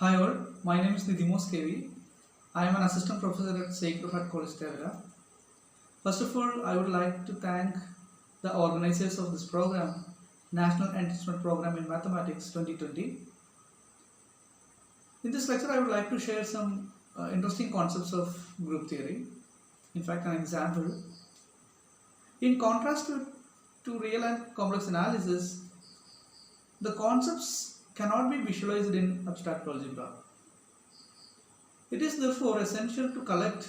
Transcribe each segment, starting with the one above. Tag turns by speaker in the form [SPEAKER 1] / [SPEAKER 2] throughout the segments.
[SPEAKER 1] Hi all, my name is Nidimos KV. I am an assistant professor at Sacred Heart College, Tevra. First of all, I would like to thank the organizers of this program, National Enrichment Program in Mathematics 2020. In this lecture, I would like to share some interesting concepts of group theory. In fact, an example. In contrast to real and complex analysis, the concepts cannot be visualized in abstract algebra. It is therefore essential to collect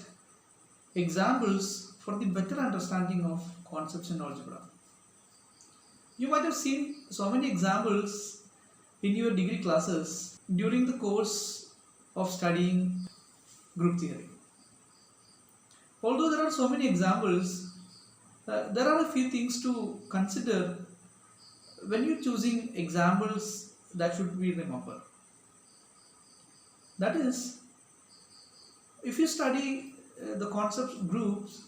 [SPEAKER 1] examples for the better understanding of concepts in algebra. You might have seen so many examples in your degree classes during the course of studying group theory. Although there are so many examples, there are a few things to consider when you're choosing examples that should be remembered. That is, if you study the concepts groups,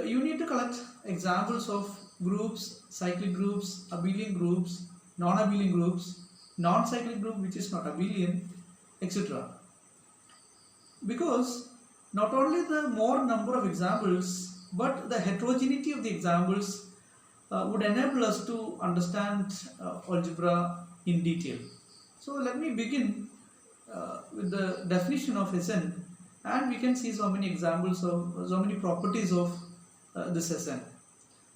[SPEAKER 1] you need to collect examples of groups, cyclic groups, abelian groups, non-abelian groups, non-cyclic group which is not abelian, etc. Because not only the more number of examples, but the heterogeneity of the examples would enable us to understand algebra in detail. So let me begin with the definition of Sn, and we can see so many examples of so many properties of this Sn.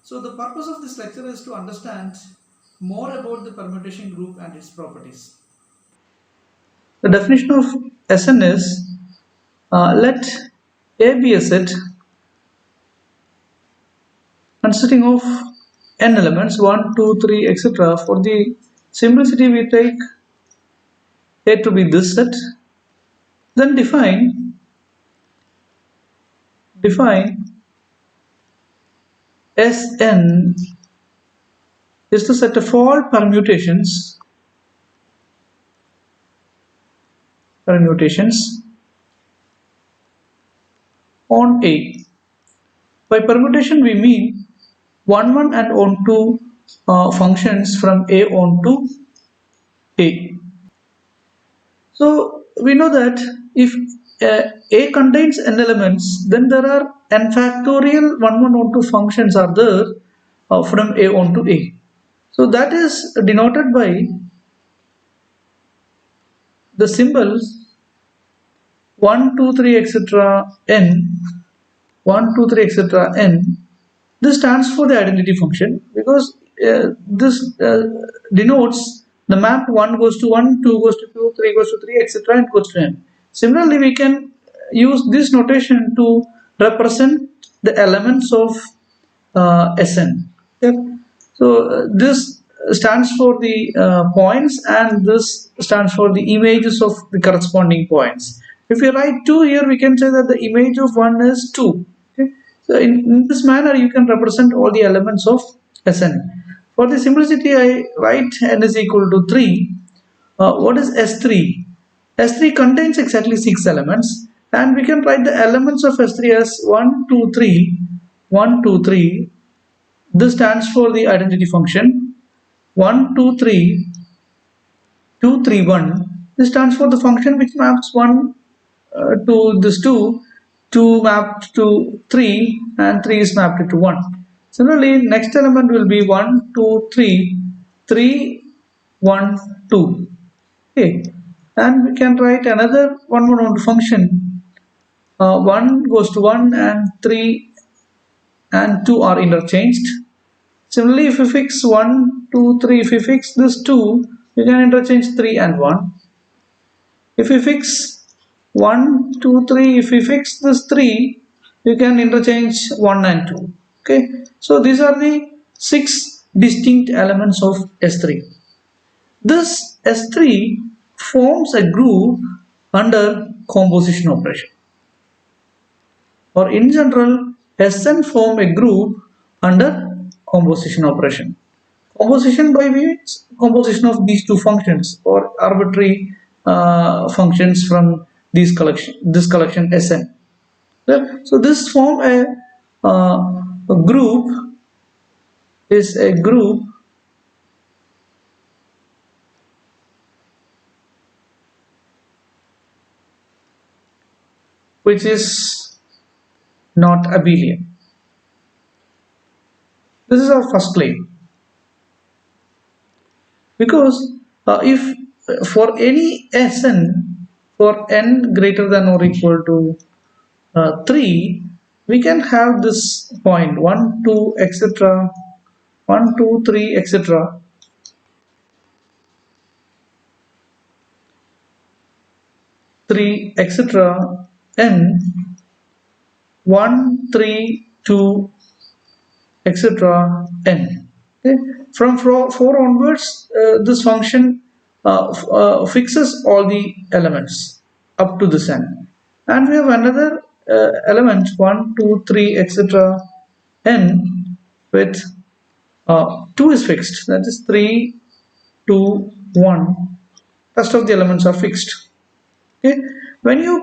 [SPEAKER 1] So the purpose of this lecture is to understand more about the permutation group and its properties. The definition of Sn is let A be a set consisting of n elements 1, 2, 3, etc. For the simplicity, we take A to be this set. Then define Sn is the set of all permutations on A. By permutation, we mean on and onto functions from A onto A. So we know that if A contains n elements, then there are n factorial onto functions are there from A onto A. So that is denoted by the symbol 1, 2, 3, etc. n. 1, 2, 3, etc. n. This stands for the identity function because this denotes the map 1 goes to 1, 2 goes to 2, 3 goes to 3, etc. and goes to n. Similarly, we can use this notation to represent the elements of Sn. Yep. So this stands for the points, and this stands for the images of the corresponding points. If you write 2 here, we can say that the image of 1 is 2. Okay? So in this manner, you can represent all the elements of Sn. For the simplicity, I write n is equal to 3. What is S3? S3 contains exactly 6 elements, and we can write the elements of S3 as 1, 2, 3, 1, 2, 3. This stands for the identity function 1, 2, 3, 2, 3, 1. This stands for the function which maps 1 to this 2, 2 mapped to 3, and 3 is mapped to 1. Similarly, next element will be 1, 2, 3, 3, 1, 2. Okay, and we can write another one function. 1 goes to 1, and 3 and 2 are interchanged. Similarly, if we fix 1, 2, 3, if we fix this 2, we can interchange 3 and 1. If we fix 1, 2, 3, if we fix this 3, you can interchange 1 and 2. Okay, so these are the 6 distinct elements of S3. This S3 forms a group under composition operation. Or in general, Sn form a group under composition operation. Composition by means composition of these two functions or arbitrary functions from this collection Sn. So this form a group is a group which is not abelian. This is our first claim. Because if for any Sn for n greater than or equal to 3, we can have this point 1, 2, etc. 1, 2, 3, etc. 3, etc. n 1, 3, 2, etc. n. Okay. From 4 onwards, this function fixes all the elements up to this n. And we have another element 1, 2, 3, etc. n with 2 is fixed, that is 3, 2, 1. Rest of the elements are fixed. Okay. When you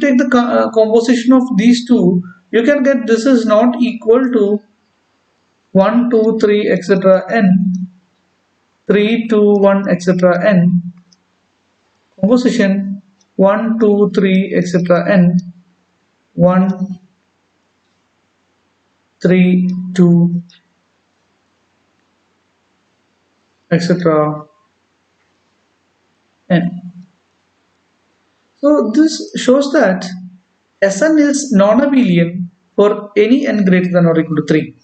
[SPEAKER 1] take the composition of these two, you can get this is not equal to 1, 2, 3, etc. n, 3, 2, 1, etc. n, composition 1, 2, 3, etc. n, 1, 3, 2, etc. n. So this shows that Sn is non-abelian for any n greater than or equal to 3.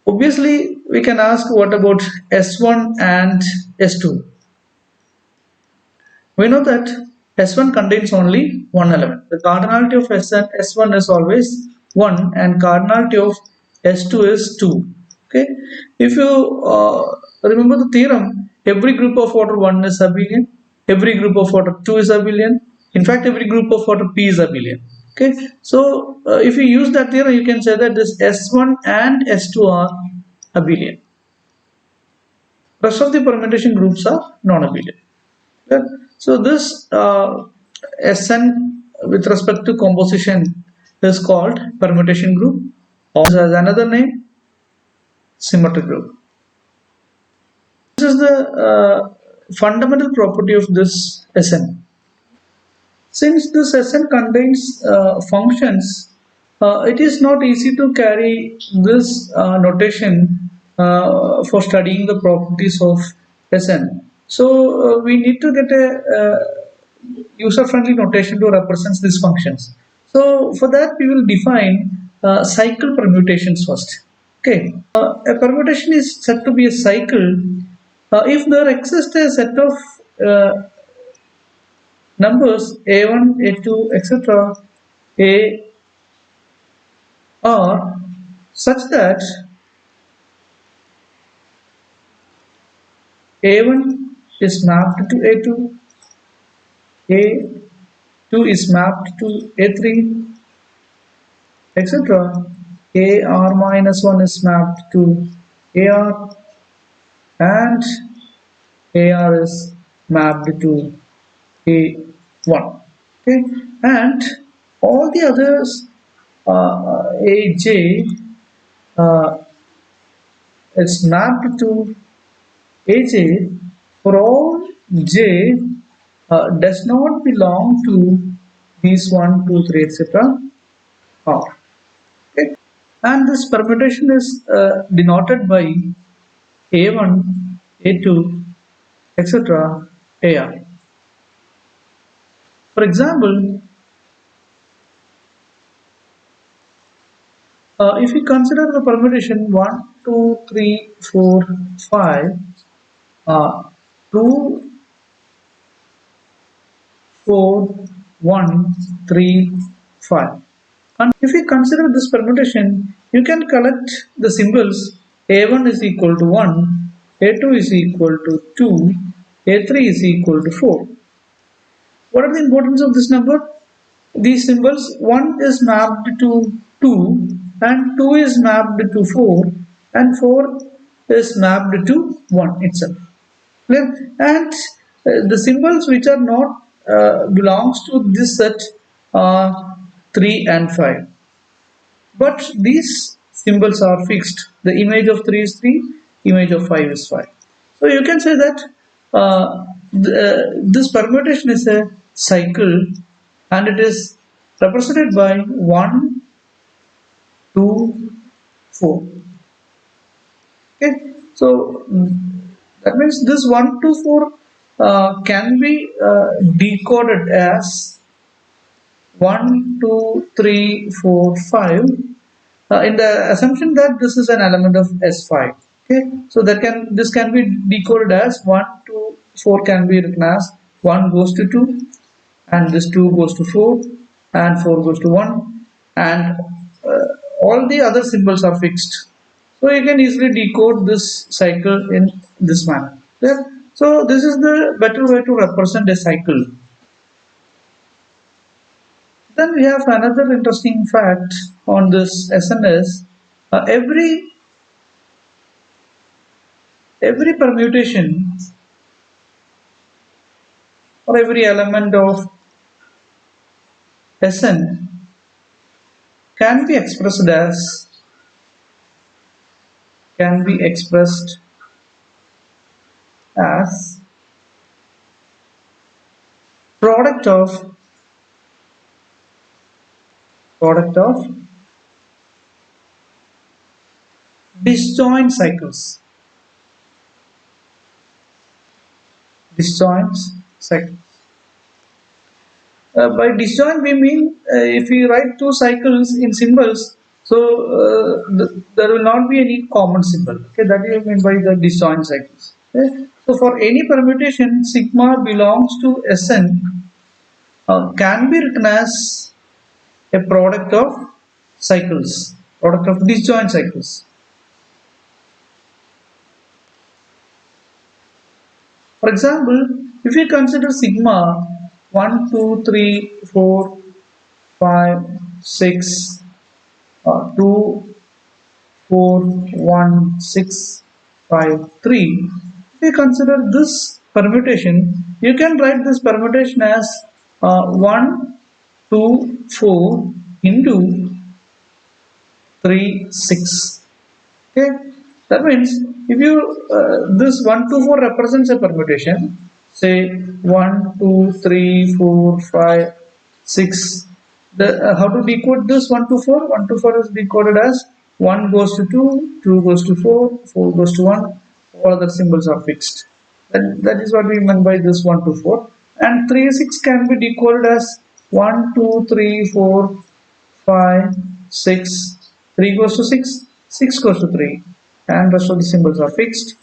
[SPEAKER 1] Obviously, we can ask what about S1 and S2? We know that S1 contains only one element. The cardinality of S1 is always 1 and cardinality of S2 is 2. Okay. If you remember the theorem, every group of order 1 is abelian, every group of order 2 is abelian, in fact every group of order P is abelian. Okay. So if you use that theorem, you can say that this S1 and S2 are abelian. Rest of the permutation groups are non-abelian. Okay. So this Sn with respect to composition is called permutation group, or as another name, symmetric group. This is the fundamental property of this Sn. Since this Sn contains functions, it is not easy to carry this notation for studying the properties of Sn. So we need to get a user-friendly notation to represent these functions. So for that we will define cycle permutations first. Okay, a permutation is said to be a cycle if there exists a set of numbers a1, a2, etc. a are such that a1 is mapped to a2, a2 is mapped to a3, etc. ar minus 1 is mapped to ar and ar is mapped to a1. Okay, and all the others aj is mapped to aj for all j does not belong to these 1, 2, 3, etc. r. Okay. And this permutation is denoted by a1, a2, etc. ar. For example, if we consider the permutation 1, 2, 3, 4, 5, 2, 4, 1, 3, 5. And if we consider this permutation, you can collect the symbols a1 is equal to 1, a2 is equal to 2, a3 is equal to 4. What are the importance of this number? These symbols, 1 is mapped to 2 and 2 is mapped to 4 and 4 is mapped to 1 itself. And the symbols which are not belongs to this set are 3 and 5. But these symbols are fixed. The image of 3 is 3, image of 5 is 5. So you can say that this permutation is a cycle and it is represented by 1, 2, 4. Okay, so that means this 1 to 4 can be decoded as 1, 2, 3, 4, 5 in the assumption that this is an element of S5. Okay, so this can be decoded as 1 to 4 can be written as 1 goes to 2, and this 2 goes to 4, and 4 goes to 1, and all the other symbols are fixed. So you can easily decode this cycle in this manner. Yeah? So this is the better way to represent a cycle. Then we have another interesting fact on this SNS. Every permutation or every element of Sn can be expressed as can be expressed as product of product of disjoint cycles. Disjoint cycles. By disjoint we mean if we write two cycles in symbols, so there will not be any common symbol. Okay, that is mean by the disjoint cycles. Okay? So for any permutation, sigma belongs to Sn can be written as a product of cycles, product of disjoint cycles. For example, if we consider sigma 1, 2, 3, 4, 5, 6, 2, 4, 1, 6, 5, 3. If we consider this permutation, you can write this permutation as 1, 2, 4 into 3, 6. Okay, that means if you this 1 to 4 represents a permutation, say 1, 2, 3, 4, 5, 6. How to decode this 1 to 4? 1 to 4 is decoded as 1 goes to 2, 2 goes to 4, 4 goes to 1. All other symbols are fixed. That is what we meant by this 1 to 4. And 3, 6 can be decoded as 1, 2, 3, 4, 5, 6, 3 goes to 6, 6 goes to 3, and rest of the symbols are fixed.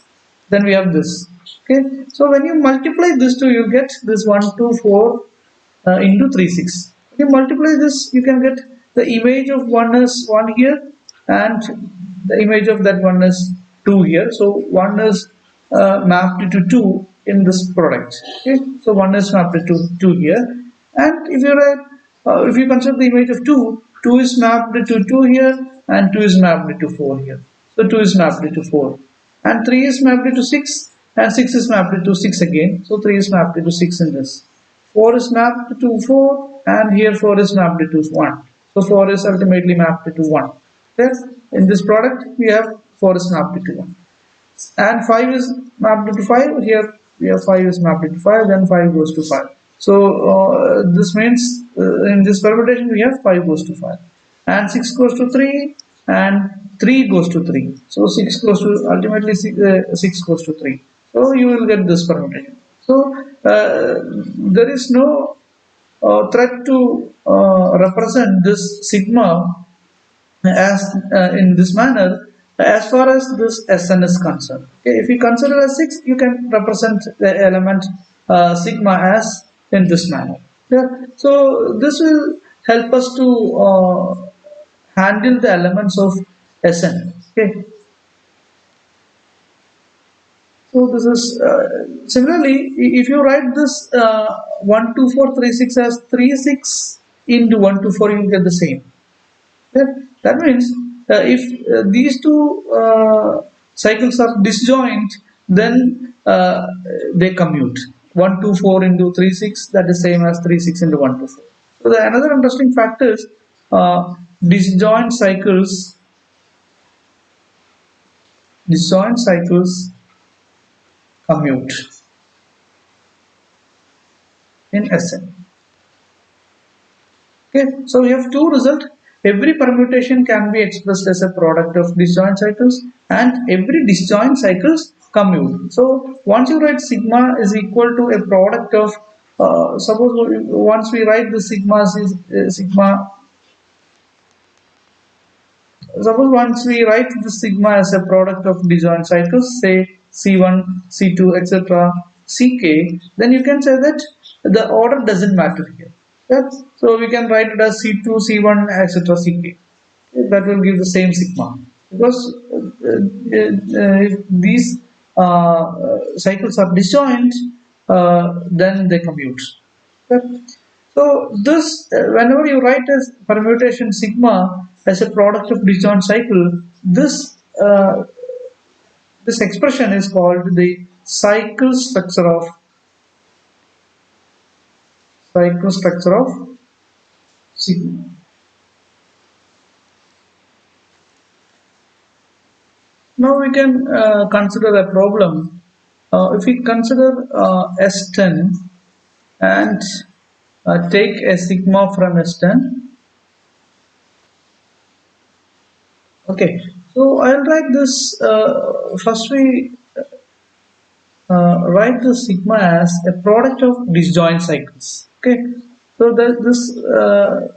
[SPEAKER 1] Then we have this. Okay, so when you multiply this two, you get this 1, 2, 4 into 3, 6. When you multiply this, you can get the image of 1 is 1 here, and the image of that 1 is 2 here. So 1 is mapped to 2 in this product. Okay, so 1 is mapped to 2 here, and if you consider the image of 2, 2 is mapped to 2 here, and 2 is mapped to 4 here. So 2 is mapped to 4, and 3 is mapped to 6, and 6 is mapped to 6 again. So 3 is mapped to 6 in this. 4 is mapped to 4, and here 4 is mapped to 1. So 4 is ultimately mapped to 1. Yes, in this product we have 4 is mapped to 1, and 5 is mapped to 5. Here we have 5 is mapped to 5, then 5 goes to 5. So this means in this permutation we have 5 goes to 5, and 6 goes to 3, and 3 goes to 3. So 6 goes to ultimately 6 goes to 3. So you will get this permutation. So there is no threat to represent this sigma as in this manner as far as this Sn is concerned. Okay, if you consider as 6, you can represent the element sigma as in this manner. Yeah. So this will help us to handle the elements of Sn. Okay. So this is similarly, if you write this 1, 2, 4, 3, 6 as 3, 6 into 1, 2, 4, you get the same. That means if these two cycles are disjoint, then they commute. 1, 2, 4 into 3, 6, that is same as 3, 6 into 1, 2, 4. So another interesting fact is disjoint cycles. Disjoint cycles commute in Sn. Okay, so we have two results. Every permutation can be expressed as a product of disjoint cycles, and every disjoint cycles commute. So once you write sigma is equal to a product of, suppose once we write the sigmas is sigma. Suppose once we write the sigma as a product of disjoint cycles, say C1, C2, etc., Ck, then you can say that the order doesn't matter here. Yes? So we can write it as C2, C1, etc., Ck. That will give the same sigma. Because if these cycles are disjoint, then they commute. Okay. So this, whenever you write as permutation sigma as a product of disjoint cycle, this expression is called the cycle structure of sigma. Now we can consider a problem. If we consider S10 and take a sigma from S10. Okay, so I'll write this. First, we write the sigma as a product of disjoint cycles. Okay, so this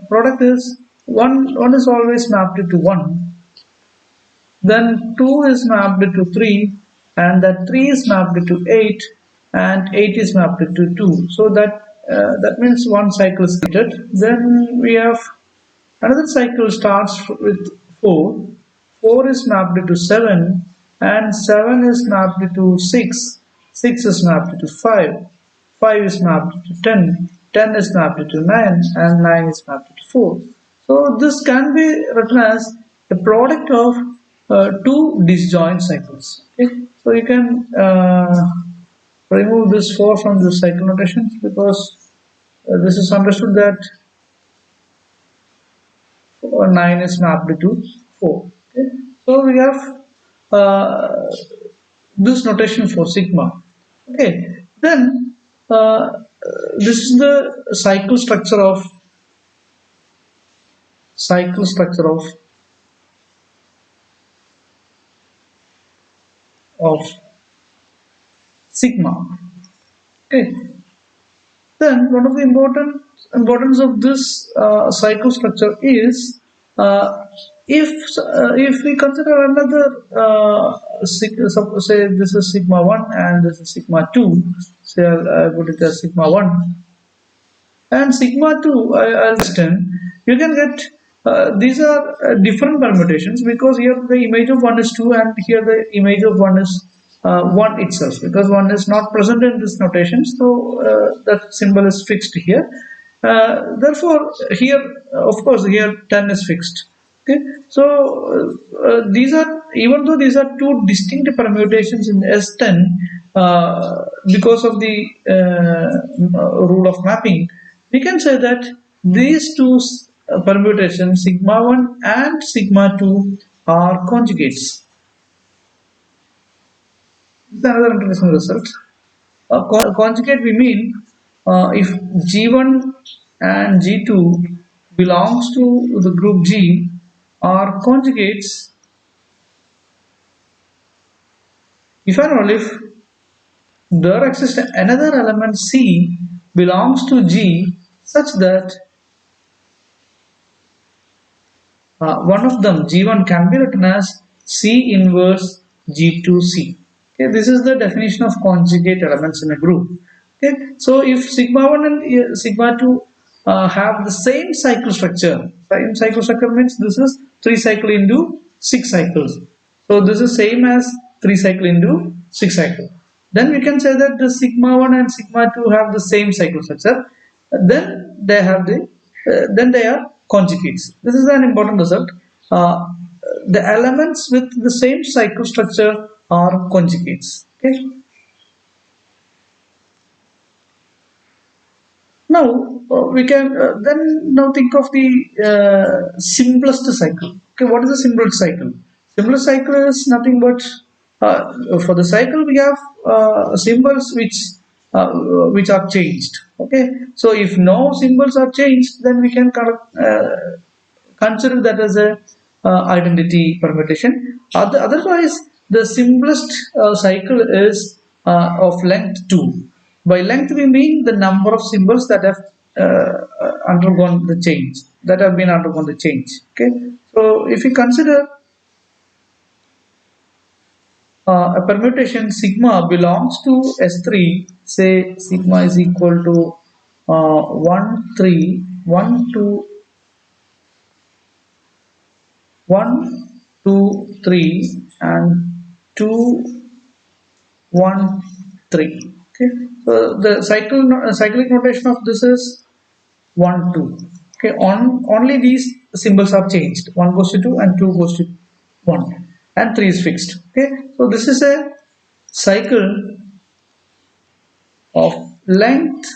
[SPEAKER 1] product is one is always mapped to one, then 2 is mapped to 3, and that 3 is mapped to 8, and 8 is mapped to 2. So that means one cycle is completed. Then we have another cycle starts with 4. 4 is mapped to 7, and 7 is mapped to 6. 6 is mapped to 5. 5 is mapped to 10. 10 is mapped to 9, and 9 is mapped to 4. So this can be written as a product of two disjoint cycles. Okay? So you can remove this 4 from the cycle notations, because this is understood that 9 is mapped to 4. Okay? So we have this notation for sigma. Okay, then this is the cycle structure of sigma. Okay, then one of the importance of this cycle structure is, if we consider another say this is sigma 1 and this is sigma 2, say I put it as sigma 1 and sigma 2, I'll understand, you can get these are different permutations, because here the image of 1 is 2 and here the image of 1 is 1 itself, because 1 is not present in this notation, so that symbol is fixed here. Therefore here, of course, here 10 is fixed. Okay, so these are, even though these are two distinct permutations in S10, because of the rule of mapping, we can say that these two permutations, sigma 1 and sigma 2, are conjugates. This is another interesting result. Conjugate, we mean if G1 and G2 belongs to the group G, are conjugates if and only if there exists another element C belongs to G such that one of them, G1, can be written as C inverse G2C. Okay, this is the definition of conjugate elements in a group. Okay, so if sigma 1 and sigma 2 have the same cycle structure, same cycle structure means this is 3 cycle into 6 cycles. So this is same as 3 cycle into 6 cycle. Then we can say that the sigma 1 and sigma 2 have the same cycle structure. Then they have then they are conjugates. This is an important result. The elements with the same cycle structure are conjugates. Okay. Now we can then now think of the simplest cycle. Okay, what is the simplest cycle? Simplest cycle is nothing but for the cycle we have symbols which are changed. Okay, so if no symbols are changed, then we can consider that as a identity permutation. Otherwise, the simplest cycle is of length 2. By length, we mean the number of symbols that have undergone the change, that have been undergone the change. Okay, so if we consider a permutation sigma belongs to S3, say sigma is equal to 1, 3, 1, 2, 1, 2, 3, and 2, 1, 3. Okay, so the cyclic notation of this is 1, 2. Okay, only these symbols are changed. 1 goes to 2 and 2 goes to 1, and 3 is fixed. Okay, so this is a cycle of length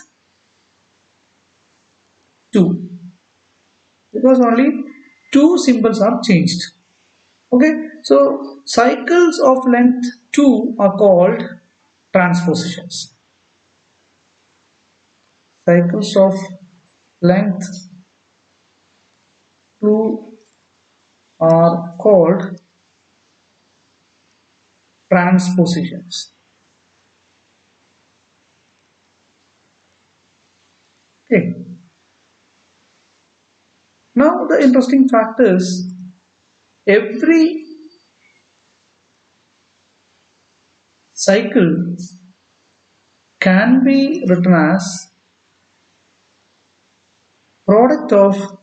[SPEAKER 1] 2 because only two symbols are changed. Okay, so cycles of length 2 are called transpositions. Cycles of length 2 are called transpositions. Okay, now the interesting fact is every cycle can be written as product of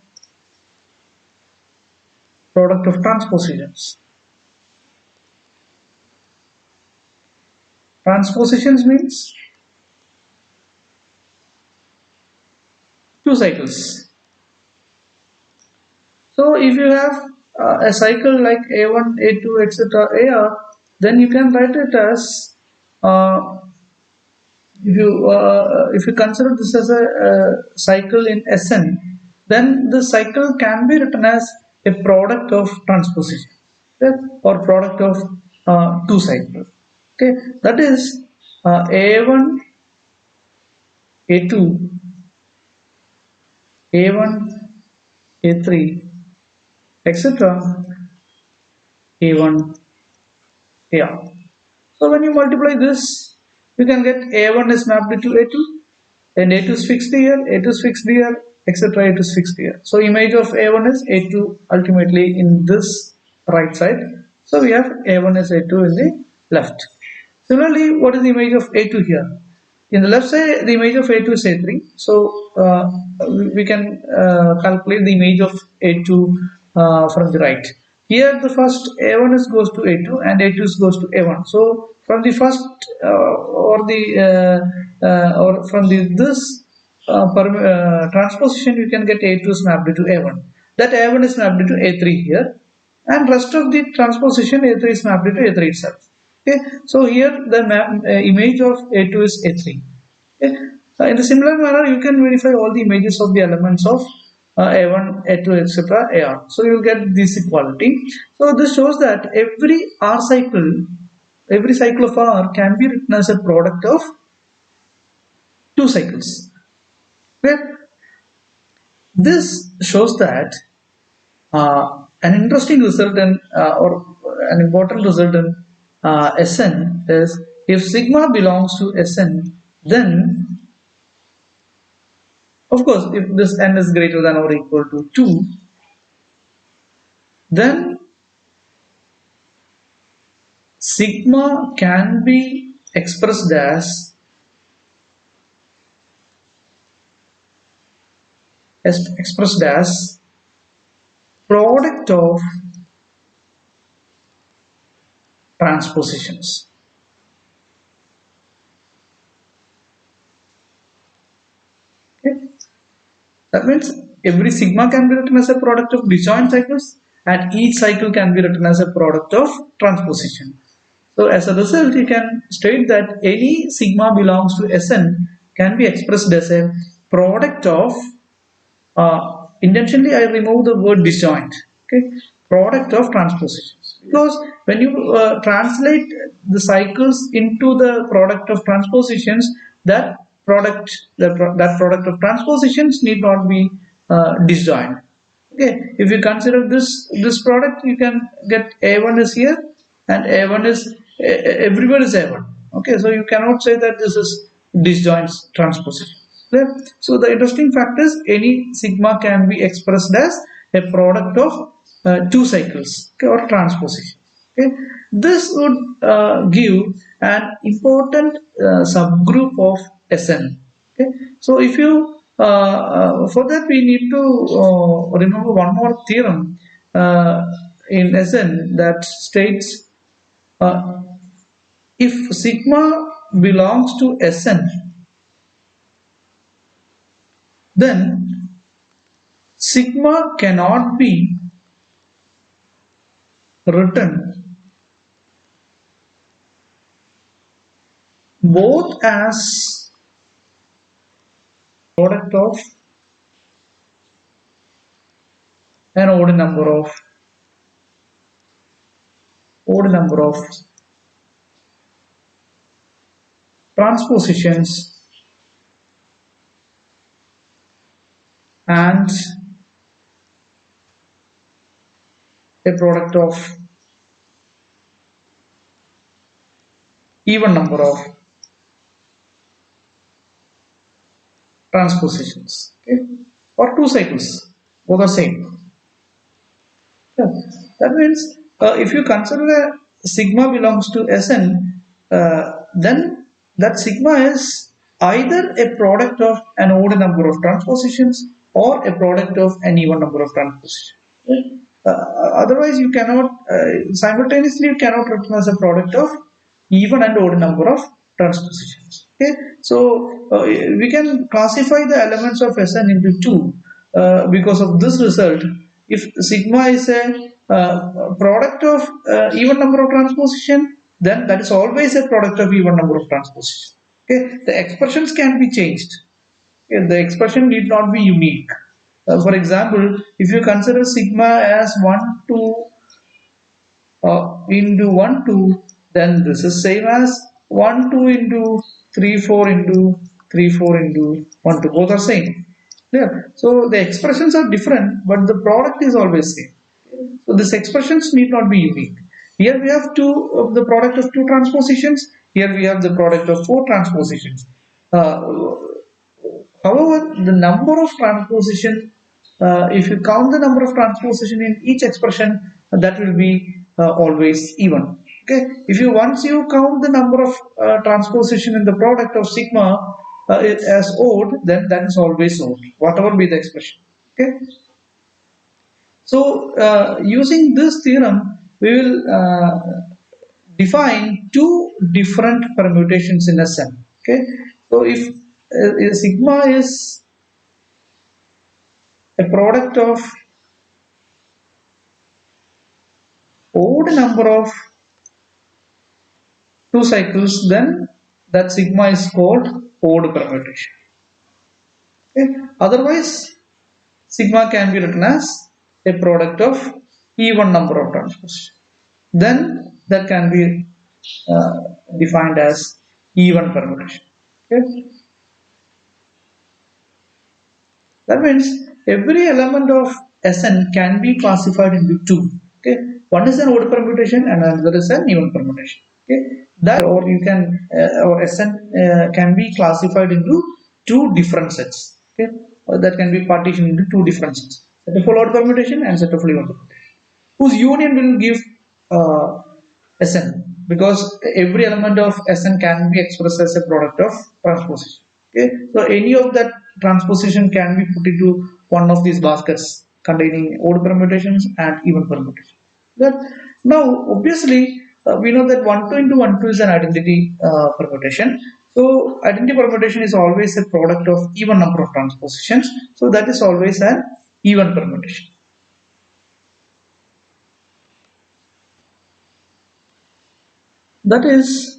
[SPEAKER 1] transpositions. Transpositions means two cycles. So if you have a cycle like A1, A2, etc., AR, then you can write it as uh, if you consider this as a cycle in Sn, then the cycle can be written as a product of transposition, okay, or product of two cycles. Okay, that is A1, A2, A1, A3, etc. A1, AR. So when you multiply this, you can get A1 is mapped to A2, and A2 is fixed here, A2 is fixed here, etc. A2 is fixed here. So image of A1 is A2 ultimately in this right side. So we have A1 is A2 in the left. Similarly, what is the image of A2 here? In the left side, the image of A2 is A3. So we can calculate the image of A2 from the right. Here, the first A1 is goes to A2 and A2 is goes to A1. So from the first or from the this transposition, you can get A2 is mapped to A1. That A1 is mapped to A3 here, and rest of the transposition A3 is mapped to A3 itself. Okay, so here the image of A2 is A3. Okay, in a similar manner, you can verify all the images of the elements of A1, A2, etc. AR. So you will get this equality. So this shows that every cycle of R can be written as a product of two cycles. Okay, this shows that an interesting result or an important result in Sn is if sigma belongs to Sn, then of course if this n is greater than or equal to 2, then sigma can be expressed as product of transpositions. Okay? That means every sigma can be written as a product of disjoint cycles, and each cycle can be written as a product of transposition. So as a result, you can state that any sigma belongs to Sn can be expressed as a product of, intentionally I remove the word disjoint, okay, product of transpositions. Because when you translate the cycles into the product of transpositions, that that product of transpositions need not be disjoint. Okay, if you consider this product, you can get A1 is here and A1 is everywhere is A1. Okay, so you cannot say that this is disjoint transposition. Okay? So the interesting fact is any sigma can be expressed as a product of two cycles, okay, or transposition. Okay, this would give an important subgroup of Sn. Okay, so if you for that we need to remember one more theorem in Sn that states uh, if sigma belongs to Sn, then sigma cannot be written both as product of an odd number of transpositions and a product of even number of transpositions, okay, or two cycles, both are same. Yeah. That means if you consider a sigma belongs to Sn, then that sigma is either a product of an odd number of transpositions or a product of an even number of transpositions. Okay. Otherwise, you cannot simultaneously you cannot written as a product of even and odd number of transpositions. Okay, so we can classify the elements of Sn into two because of this result. If sigma is a product of even number of transposition, then that is always a product of even number of transposition. Okay, the expressions can be changed. Okay, the expression need not be unique. For example, if you consider sigma as 1 to into 1 2, then this is same as 1 2 into 3 4 into 3 4 into 1 2, both are same. Yeah, so the expressions are different but the product is always same. So these expressions need not be unique. Here we have two of the product of two transpositions, here we have the product of four transpositions. uh, However, the number of transposition, if you count the number of transposition in each expression, that will be always even. Okay, if you once you count the number of transposition in the product of sigma as odd, then that is always odd, whatever be the expression. Okay, so using this theorem, we will define two different permutations in Sn. Okay, so if sigma is a product of odd number of two cycles, then that sigma is called odd permutation. Okay? Otherwise, sigma can be written as a product of even number of transpositions. Then that can be defined as even permutation. Okay? That means every element of Sn can be classified into two. Okay, one is an odd permutation and another is an even permutation. Okay, that or you can or Sn can be classified into two different sets. Okay, or that can be partitioned into two different sets: set of odd permutation and set of even permutation, whose union will give Sn, because every element of Sn can be expressed as a product of transposition. Okay, so any of that transposition can be put into one of these baskets containing odd permutations and even permutations. That now obviously we know that 1 2 into 1 2 is an identity permutation. So identity permutation is always a product of even number of transpositions. So that is always an even permutation. That is,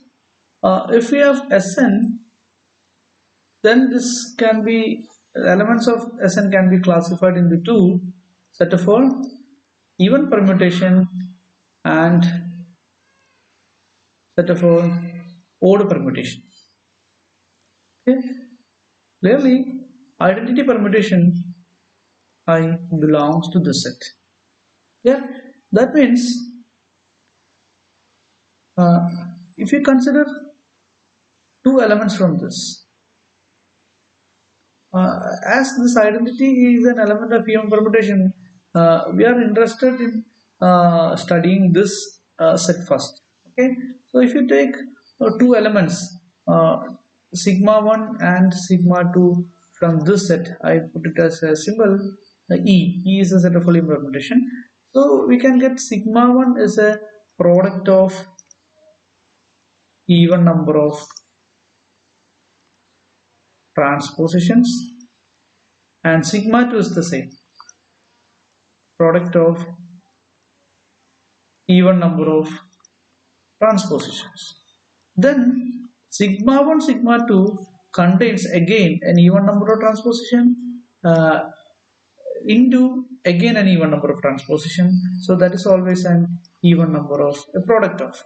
[SPEAKER 1] if we have Sn, then this can be elements of Sn can be classified into two: set of all even permutation and set of all odd permutation. Okay, Clearly, identity permutation I belongs to this set. Yeah, that means uh, if you consider two elements from this, as this identity is an element of EM permutation, we are interested in studying this set first. Okay, so if you take two elements, sigma 1 and sigma 2 from this set, I put it as a symbol E. E is a set of full EM permutation. So we can get sigma 1 is a product of even number of transpositions, and sigma 2 is the same product of even number of transpositions. Then sigma 1 sigma 2 contains again an even number of transposition into again an even number of transposition. So that is always an even number of a product of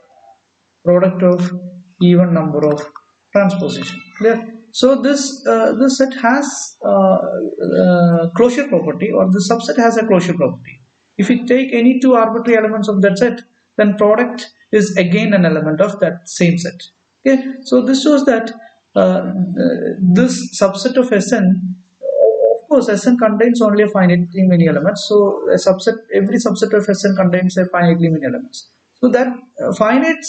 [SPEAKER 1] even number of transposition. Clear? So this set has closure property, or the subset has a closure property. If we take any two arbitrary elements of that set, then product is again an element of that same set. Okay, so this shows that this subset of Sn, of course, Sn contains only a finitely many elements. So a subset, every subset of Sn contains a finitely many elements. So that finite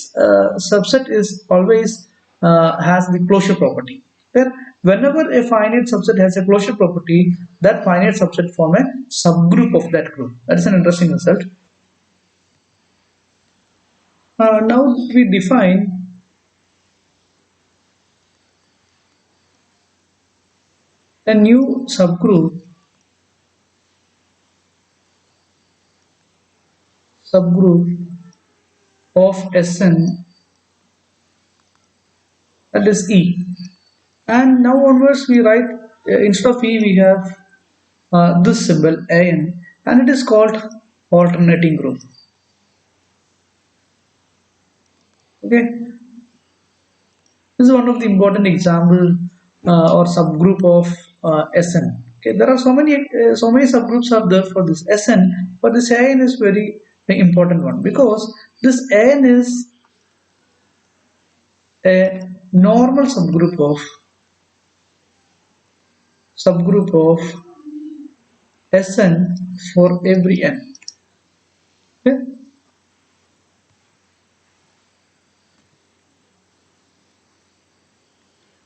[SPEAKER 1] subset is always has the closure property. Where whenever a finite subset has a closure property, that finite subset form a subgroup of that group. That is an interesting result. Now we define a new subgroup of Sn, that is E. And now onwards we write instead of E we have this symbol An, and it is called alternating group. Okay, this is one of the important example or subgroup of Sn. Okay, there are so many subgroups are there for this Sn, but this An is very important one, because this An is a normal subgroup of Sn for every n. Okay?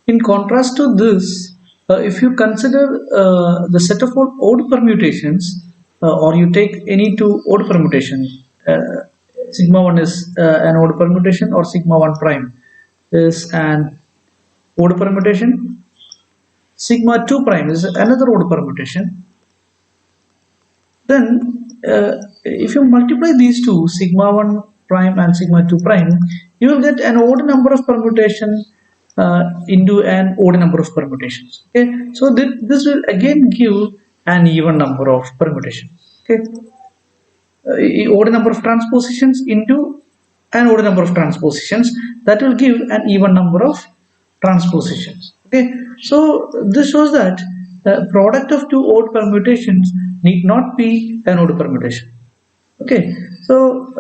[SPEAKER 1] In contrast to this, if you consider the set of all odd permutations, or you take any two odd permutations, sigma 1 is an odd permutation, or sigma 1 prime is an odd permutation, sigma 2 prime is another odd permutation, then if you multiply these two, sigma 1 prime and sigma 2 prime, you will get an odd number of permutation into an odd number of permutations. Okay, so this will again give an even number of permutations. Okay, odd number of transpositions into an odd number of transpositions, that will give an even number of transpositions. Okay, so this shows that the product of two odd permutations need not be an odd permutation. Okay, so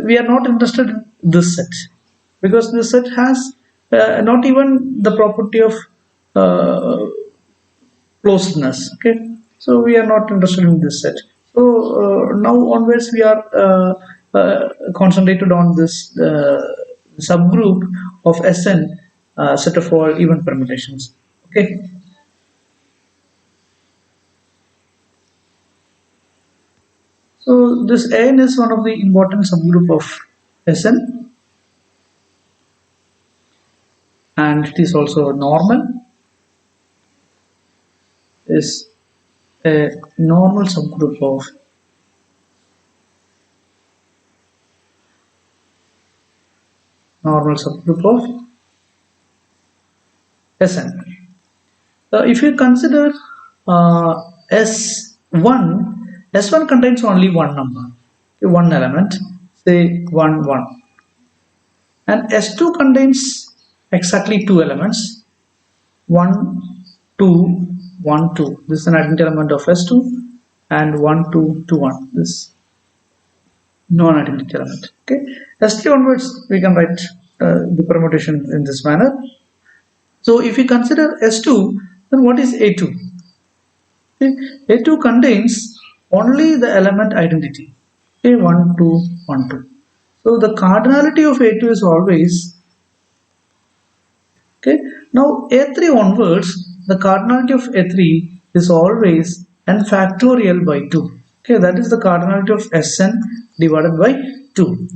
[SPEAKER 1] we are not interested in this set, because this set has not even the property of uh, closedness. Okay, so we are not interested in this set. So now onwards we are concentrated on this subgroup of Sn, set of all even permutations. Okay, so this N is one of the important subgroup of Sn, and it is also normal, is a normal subgroup of Sn. If you consider S1 contains only one number, one element, say 1 1, and S2 contains exactly two elements, 1 2 1 2. This is an identity element of S2, and 1 2 2 1. This non-identity element. Okay, S3 onwards we can write the permutation in this manner. So if we consider S2, then what is A2? Okay, A2 contains only the element identity. Okay, 1 2 1 2. So the cardinality of A2 is always, okay. Now A3 onwards, the cardinality of A3 is always n factorial by 2. Okay, that is the cardinality of Sn divided by 2.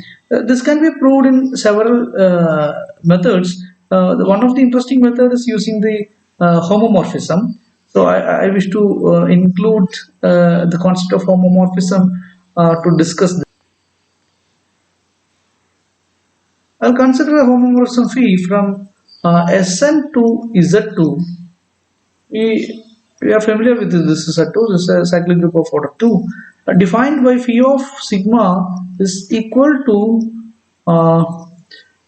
[SPEAKER 1] This can be proved in several methods. One of the interesting methods is using the homomorphism. So I wish to include the concept of homomorphism to discuss this. I'll consider a homomorphism phi from Sn to Z2. We, we are familiar with this. This is Z2. This is a cyclic group of order 2. Defined by phi of sigma is equal to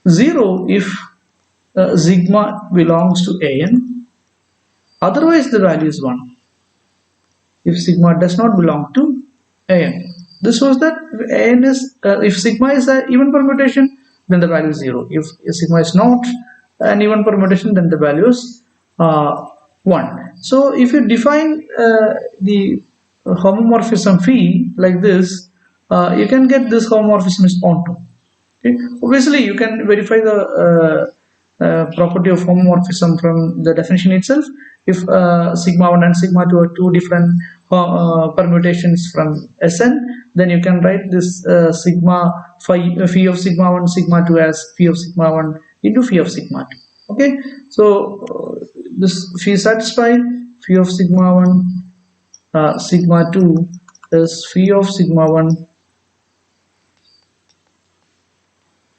[SPEAKER 1] 0 if sigma belongs to An. Otherwise, the value is 1 if sigma does not belong to An. This shows that An is, if sigma is an even permutation, then the value is 0. If sigma is not an even permutation, then the value is 1. So if you define the homomorphism phi like this, you can get this homomorphism is onto. Okay. Obviously, you can verify the property of homomorphism from the definition itself. If sigma 1 and sigma 2 are two different permutations from Sn, then you can write this sigma phi of sigma 1 sigma 2 as phi of sigma 1 into phi of sigma 2. Okay, so this phi satisfied, phi of sigma 1 sigma 2 is phi of sigma 1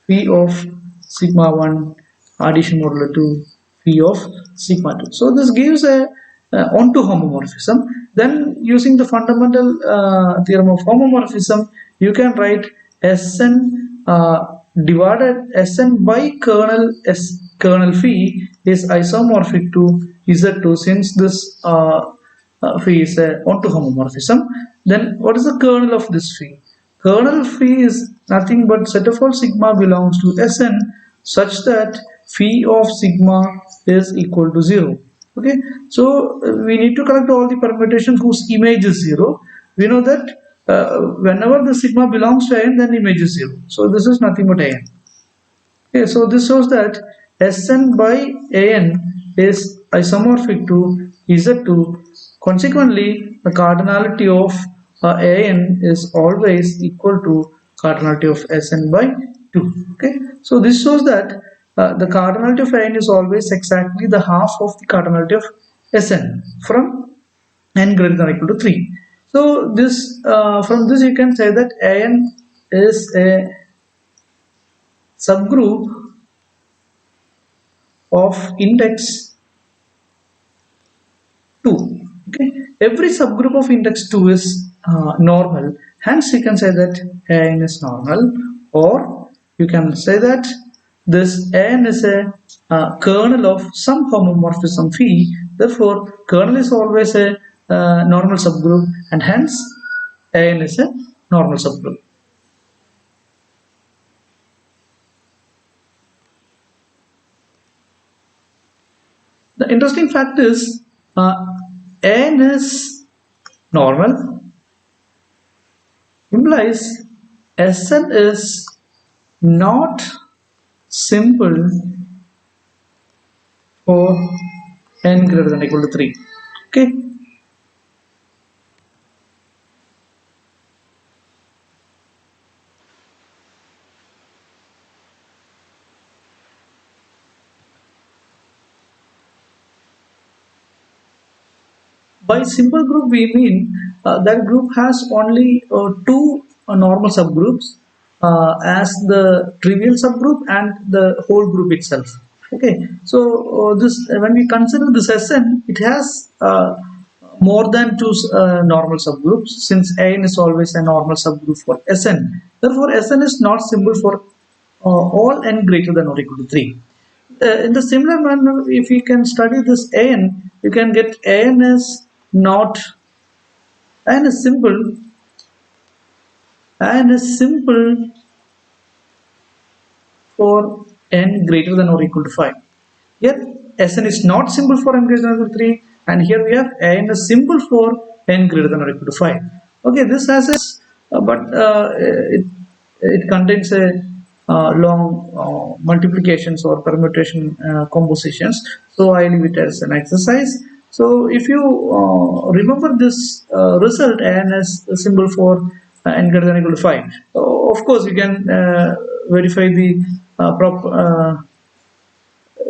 [SPEAKER 1] phi of sigma 1 addition modulo 2 phi of sigma 2. So this gives a onto homomorphism. Then using the fundamental theorem of homomorphism, you can write Sn divided Sn by kernel kernel phi is isomorphic to Z2, since this phi is a onto homomorphism. Then what is the kernel of this phi? Kernel phi is nothing but set of all sigma belongs to Sn such that phi of sigma is equal to 0. Okay, so we need to collect all the permutations whose image is 0. We know that whenever the sigma belongs to N, then image is 0. So this is nothing but An. Okay, so this shows that Sn by An is isomorphic to Z2. Consequently, the cardinality of An is always equal to cardinality of Sn by 2. Okay, so this shows that the cardinality of An is always exactly the half of the cardinality of Sn from n greater than or equal to 3. So this from this you can say that An is a subgroup of index 2. Okay, every subgroup of index 2 is normal. Hence, you can say that An is normal, or you can say that this An is a kernel of some homomorphism phi. Therefore, kernel is always a normal subgroup, and hence An is a normal subgroup. The interesting fact is N is normal implies Sn is not simple for n greater than or equal to 3. Okay. By simple group we mean that group has only two normal subgroups as the trivial subgroup and the whole group itself. Okay, so this when we consider this Sn, it has more than two normal subgroups, since An is always a normal subgroup for Sn. Therefore, Sn is not simple for all n greater than or equal to 3. In the similar manner, if you can study this an, you can get an as not, and is simple, and is simple for n greater than or equal to 5. Here Sn is not simple for n greater than or equal to 3, and here we have n is simple for n greater than or equal to 5. Okay, this has a it contains a long multiplications or permutation compositions. So I leave it as an exercise. So if you remember this result, n is a symbol for n greater than or equal to 5. Of course, you can verify the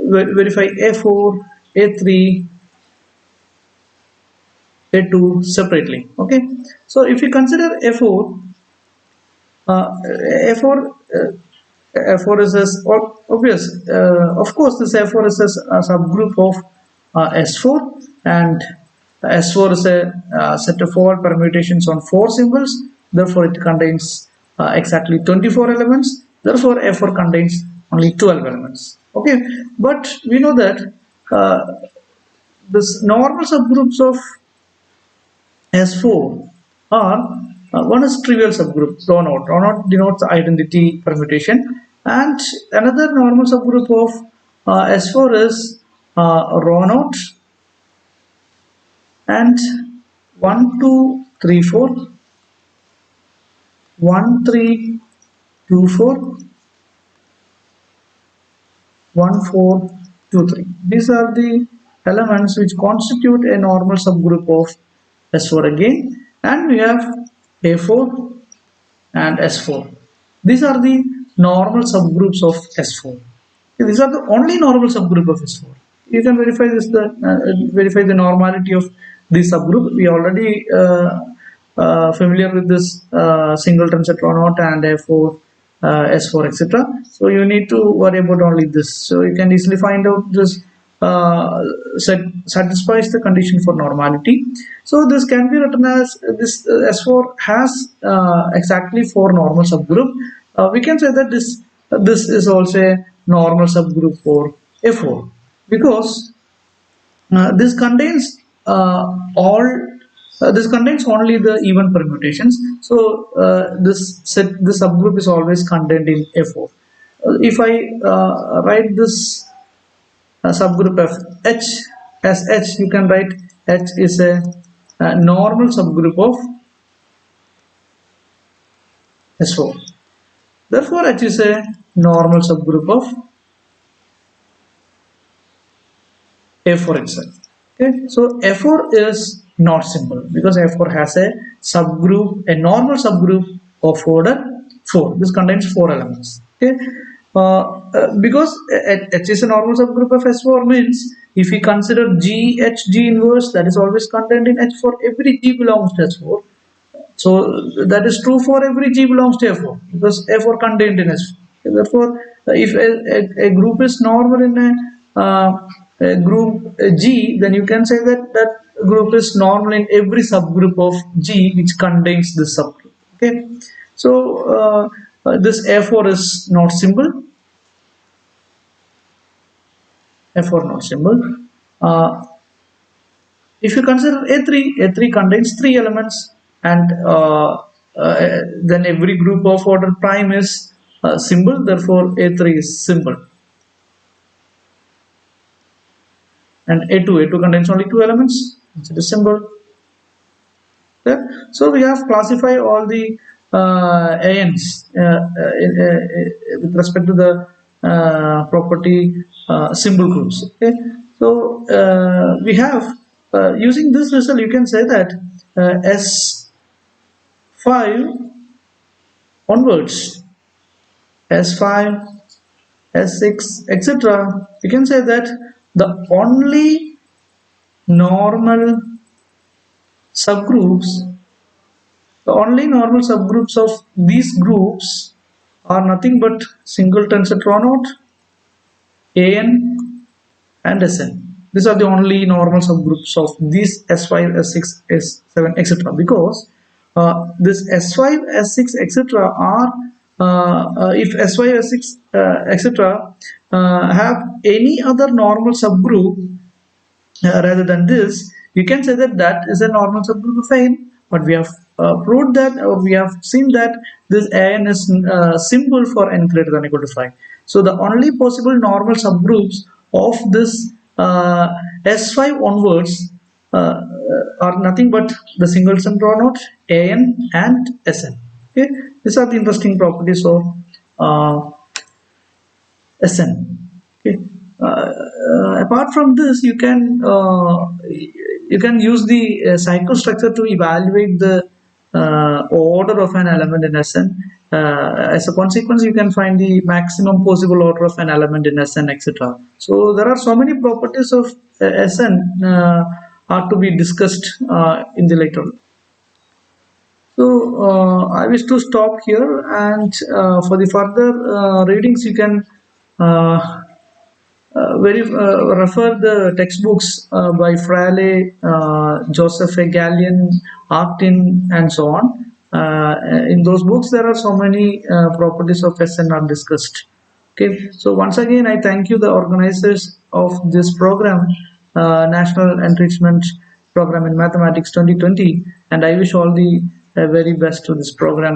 [SPEAKER 1] verify A4, A3, A2 separately. Okay, so if you consider A4, A4 A4 is as obvious. Of course, this A4 is a subgroup of S4, and S4 is a set of 4 permutations on 4 symbols. Therefore, it contains exactly 24 elements. Therefore, A4 contains only 12 elements. Okay, but we know that this normal subgroups of S4 are one is trivial subgroup rho naught. Rho naught denotes identity permutation, and another normal subgroup of S4 is rho naught and 1 2 3 4 1 3 2 4 1 4 2 3. These are the elements which constitute a normal subgroup of S4 again, and we have A4 and S4. These are the normal subgroups of S4. These are the only normal subgroup of S4. You can verify this verify the normality of this subgroup. We already familiar with this singleton set rho naught and A4, S4, etc. So you need to worry about only this. So you can easily find out this satisfies the condition for normality. So this can be written as this S4 has exactly 4 normal subgroup. We can say that this is also a normal subgroup for A4 because this contains all this contains only the even permutations. So this subgroup is always contained in A4. If I write this subgroup of H as H, you can write H is a normal subgroup of S4. Therefore, H is a normal subgroup of A4 itself. Okay, so A4 is not simple because A4 has a subgroup, a normal subgroup of order 4. This contains 4 elements. Okay, because H is a normal subgroup of S4 means if we consider G, H, G inverse, that is always contained in H for every G belongs to S4. So that is true for every G belongs to A4 because A4 contained in S4. Therefore, if a group is normal in a group G, then you can say that that group is normal in every subgroup of G which contains this subgroup. Okay, so this A4 is not simple. A4 not simple. If you consider A3, A3 contains 3 elements, and then every group of order prime is simple. Therefore, A3 is simple. And A2 contains only 2 elements. It is simple. Okay. So we have classified all the ANs with respect to the property symbol groups. Okay. So we have using this result, you can say that S5 onwards, S5, S6, etc. You can say that the only normal subgroups of these groups are nothing but singleton set rho naught, AN, and Sn. These are the only normal subgroups of these S5, S6, S7, etc. Because this S5, S6, etc. are if sy, s6, etc. Have any other normal subgroup rather than this, you can say that that is a normal subgroup of an. But we have proved that, or we have seen that this an is symbol for n greater than or equal to 5. So the only possible normal subgroups of this S5 onwards are nothing but the singleton draw node, an and Sn. Okay, these are the interesting properties of Sn. Okay. Apart from this, you can use the psychostructure to evaluate the order of an element in Sn. As a consequence, you can find the maximum possible order of an element in Sn, etc. So there are so many properties of Sn are to be discussed in the later. So I wish to stop here, and for the further readings, you can uh, refer the textbooks by Fraley, Joseph A. Gallian, Artin, and so on. In those books, there are so many properties of SN are discussed. Okay, so once again, I thank you, the organizers of this program, National Enrichment Program in Mathematics 2020, and I wish all the very best to this program.